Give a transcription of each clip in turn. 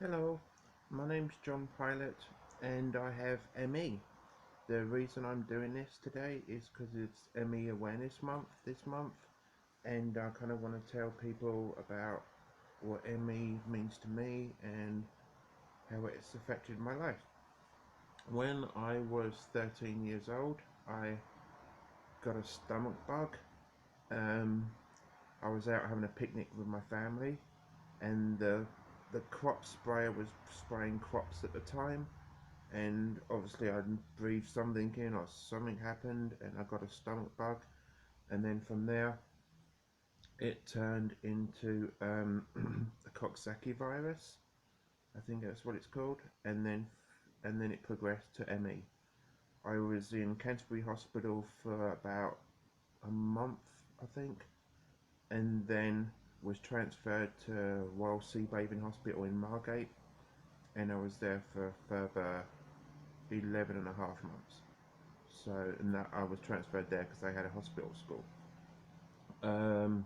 Hello, my name's John Pilott and I have ME. The reason I'm doing this today is because it's ME Awareness Month this month, and I kind of want to tell people about what ME means to me and how it's affected my life. When I was 13 years old, I got a stomach bug. Um, I was out having a picnic with my family, and the crop sprayer was spraying crops at the time, and obviously I breathed something in or something happened and I got a stomach bug, and then from there it turned into the Coxsackie virus, I think that's what it's called, and then it progressed to ME. I was in Canterbury Hospital for about a month, I think, and then was transferred to Royal Sea Bathing Hospital in Margate, and I was there for a further 11 and a half months. So, and that I was transferred there because they had a hospital school. Um,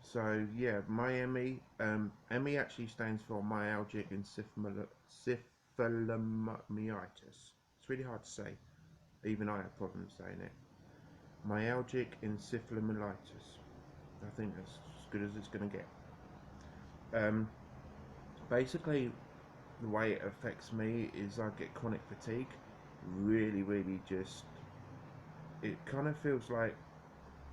so yeah, my ME, ME actually stands for myalgic encephalomyelitis. It's really hard to say. Even I have problems saying it. Myalgic encephalomyelitis. I think that's as good as it's going to get. Um, Basically, the way it affects me is I get chronic fatigue. Really, really just. It kind of feels like,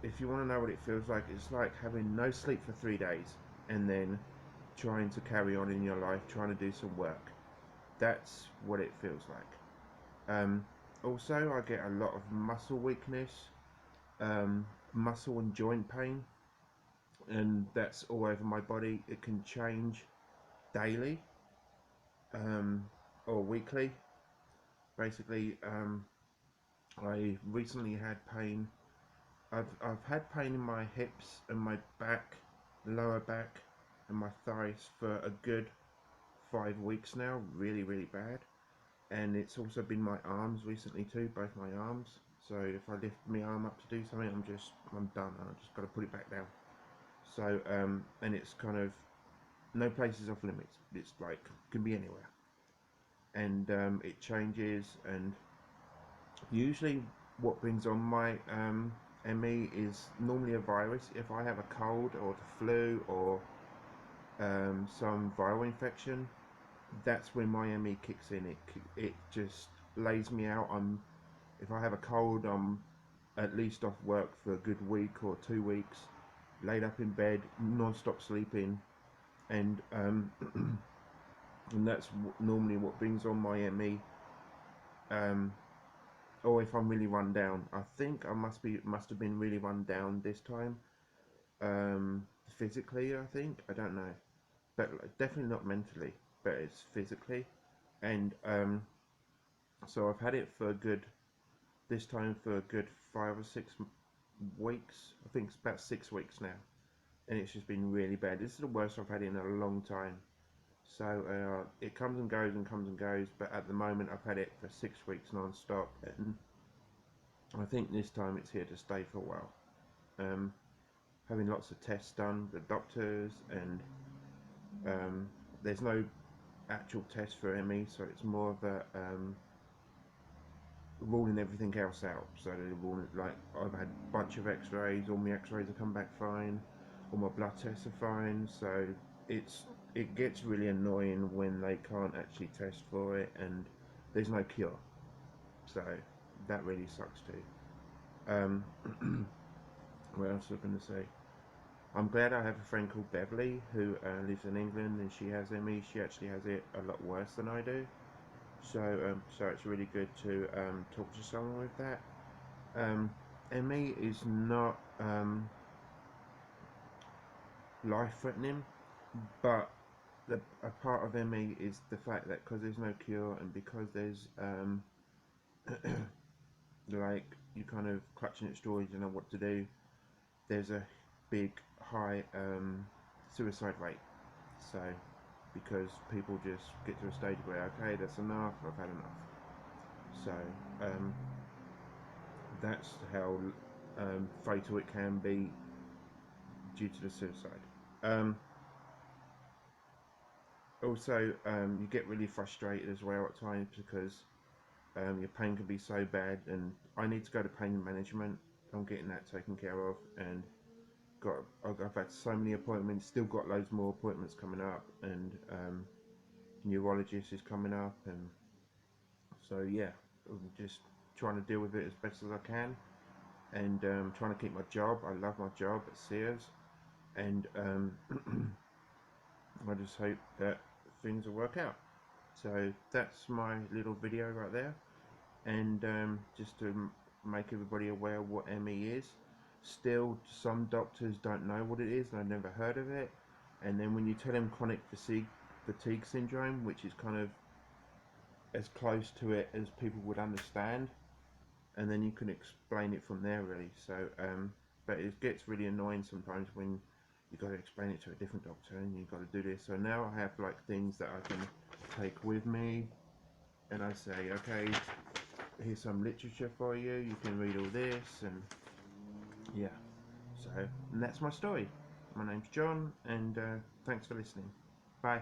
if you want to know what it feels like, it's like having no sleep for 3 days and then trying to carry on in your life, trying to do some work. That's what it feels like. Also, I get a lot of muscle weakness, muscle and joint pain, and that's all over my body. It can change daily, um, or weekly. Basically, I recently had pain. I've had pain in my hips and my back, lower back, and my thighs for a good 5 weeks now, really, really bad. And it's also been my arms recently too, both my arms. So if I lift my arm up to do something, I'm done. I just got to put it back down. So and it's kind of no place is off limits. It's like can be anywhere, and it changes. And usually, what brings on my ME is normally a virus. If I have a cold or the flu or some viral infection, that's when my ME kicks in. It just lays me out. If I have a cold, I'm at least off work for a good week or 2 weeks, laid up in bed, non-stop sleeping, and and that's normally what brings on my ME. Um, or if I'm really run down, I think I must have been really run down this time. Physically, I think, I don't know, but definitely not mentally, but it's physically. And so I've had it for a good, this time for a good 5 or 6 weeks. I think it's about 6 weeks now, and it's just been really bad. This is the worst I've had it in a long time. So it comes and goes and comes and goes, but at the moment I've had it for 6 weeks non-stop, and I think this time it's here to stay for a while. Um, Having lots of tests done with the doctors, and um, there's no actual test for ME, so it's more of a ruling everything else out. So they're ruling, like, I've had a bunch of X-rays. All my X-rays have come back fine. All my blood tests are fine. So it gets really annoying when they can't actually test for it, and there's no cure. So that really sucks too. Um, what else was I going to say? I'm glad I have a friend called Beverly who lives in England, and she has ME. She actually has it a lot worse than I do. So it's really good to talk to someone with that. ME is not life-threatening, but a part of ME is the fact that because there's no cure, and because there's like you kind of clutching at straws, you know what to do. There's a big high suicide rate. So because people just get to a stage where, okay, that's enough, I've had enough. So um, that's how fatal it can be due to the suicide. Um, Also, you get really frustrated as well at times because your pain can be so bad, and I need to go to pain management. I'm getting that taken care of, and I've had so many appointments. Still got loads more appointments coming up, and neurologist is coming up, and so yeah, I'm just trying to deal with it as best as I can, and trying to keep my job. I love my job at Sears, and I just hope that things will work out. So that's my little video right there, and just to make everybody aware of what ME is. Still, some doctors don't know what it is, and I've never heard of it. And then when you tell them chronic fatigue syndrome, which is kind of as close to it as people would understand, and then you can explain it from there really. So but it gets really annoying sometimes when you got to explain it to a different doctor and you got to do this. So now I have like things that I can take with me, and I say, okay, here's some literature for you, you can read all this, and yeah. So, and that's my story. My name's John, and thanks for listening. Bye.